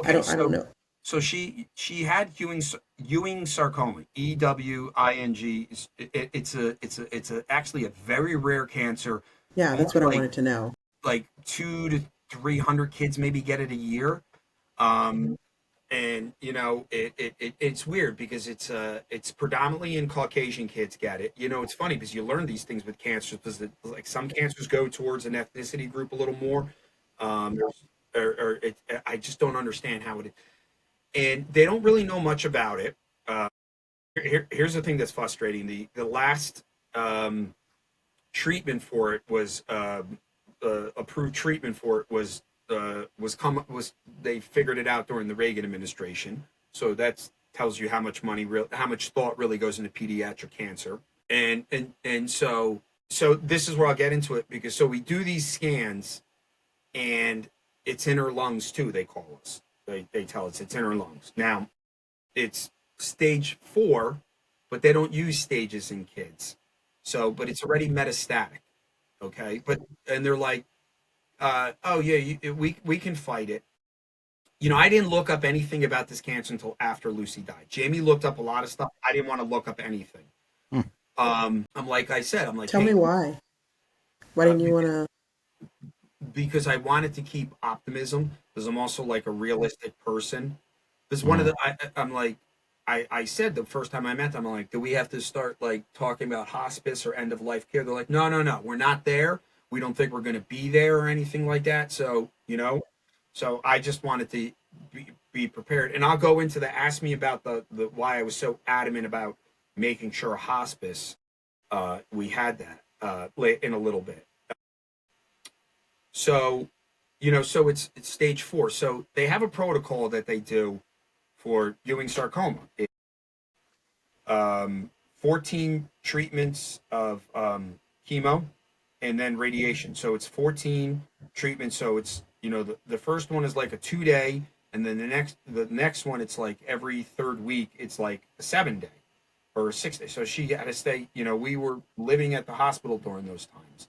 Okay, I don't so know. she had Ewing sarcoma, Ewing. It's actually a very rare cancer. Yeah, Only that's what I like wanted to know. 200 to 300 kids maybe get it a year. Um, and it's weird because it's predominantly in Caucasian kids get it. It's funny because you learn these things with cancers because like some cancers go towards an ethnicity group a little more. Um, I just don't understand how it is, and they don't really know much about it. Uh, here's the thing that's frustrating: the last um, treatment for it was approved treatment for it was they figured it out during the Reagan administration. So that tells you how much how much thought really goes into pediatric cancer. And so this is where I'll get into it because so we do these scans and it's in her lungs too. They call us. They tell us it's in her lungs. Now it's stage 4, but they don't use stages in kids. So, but it's already metastatic. Okay, and they're like, oh yeah, we can fight it. I didn't look up anything about this cancer until after Lucy died. Jamie looked up a lot of stuff. I didn't want to look up anything. Hmm. I'm like I said, I'm like, Tell hey, me why. Why didn't you want to? because I wanted to keep optimism because I'm also like a realistic person. Because one of Hmm. the I'm like I said the first time I met them, I'm like, do we have to start like talking about hospice or end of life care? They're like, no, no, no, we're not there. We don't think we're going to be there or anything like that. So so I just wanted to be prepared, and I'll go into the ask me about the why I was so adamant about making sure hospice we had that in a little bit. So, so it's stage 4. So they have a protocol that they do for Ewing sarcoma. 14 treatments of chemo and then radiation. So it's 14 treatments. So it's the first one is like a 2-day, and then the next one it's like every third week. It's like a 7-day or a 6-day. So she had to stay. We were living at the hospital during those times.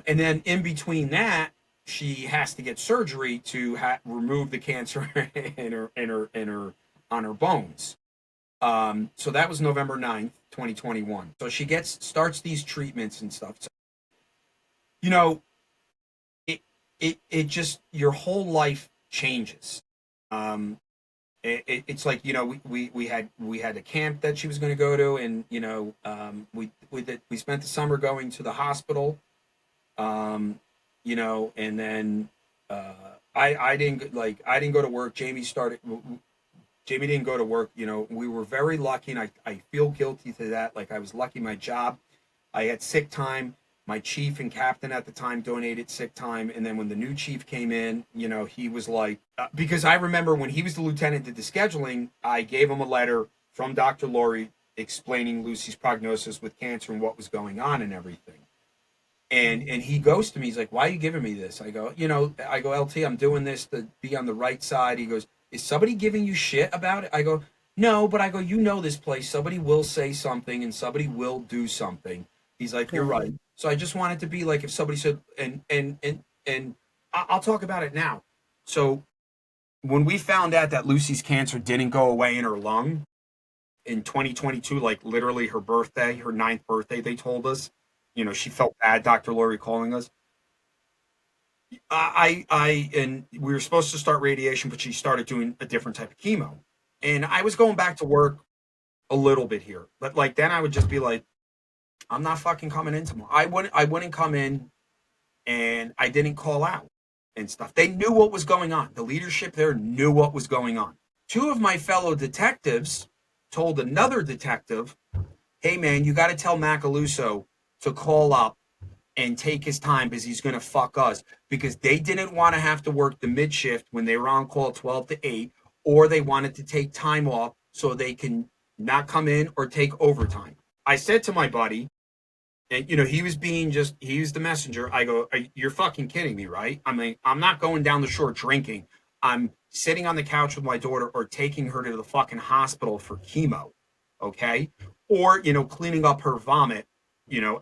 And then in between that, she has to get surgery to remove the cancer in her on her bones. So that was November 9th, 2021. So she starts these treatments and stuff. So, you know, it just your whole life changes. Um, it's like we had a camp that she was going to go to, and we spent the summer going to the hospital. And then I didn't go to work. Jamie didn't go to work. We were very lucky, and I feel guilty to that. Like I was lucky my job. I had sick time. My chief and captain at the time donated sick time, and then when the new chief came in, he was like, because I remember when he was the lieutenant did the scheduling, I gave him a letter from Dr. Laurie explaining Lucy's prognosis with cancer and what was going on and everything. And he goes to me, he's like, why are you giving me this? I go, LT, I'm doing this to be on the right side. He goes, is somebody giving you shit about it? I go, no, but I go, this place. Somebody will say something and somebody will do something. He's like, you're Right. right. So I just wanted to be like, if somebody said, and I'll talk about it now. So when we found out that Lucy's cancer didn't go away in her lung in 2022, like literally her birthday, her 9th birthday, they told us, she felt bad, Dr. Lori calling us. And we were supposed to start radiation, but she started doing a different type of chemo. And I was going back to work a little bit here, but like then I would just be like, I'm not fucking coming in tomorrow. I wouldn't come in, and I didn't call out and stuff. They knew what was going on. The leadership there knew what was going on. Two of my fellow detectives told another detective, hey man, you got to tell Macaluso to call up and take his time because he's going to fuck us, because they didn't want to have to work the mid shift when they were on call 12 to 8, or they wanted to take time off so they can not come in or take overtime. I said to my buddy, and he was the messenger. I go, you're fucking kidding me, right? I mean, I'm not going down the shore drinking. I'm sitting on the couch with my daughter or taking her to the fucking hospital for chemo, okay? Or, cleaning up her vomit,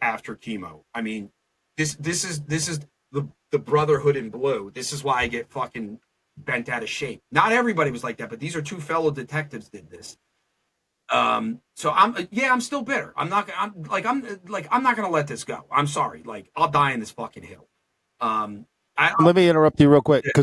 after chemo. I mean, this is the brotherhood in blue. This is why I get fucking bent out of shape. Not everybody was like that, but these are two fellow detectives did this. So I'm still bitter. I'm not gonna let this go. I'm sorry. Like, I'll die in this fucking hill. Let me interrupt you real quick, because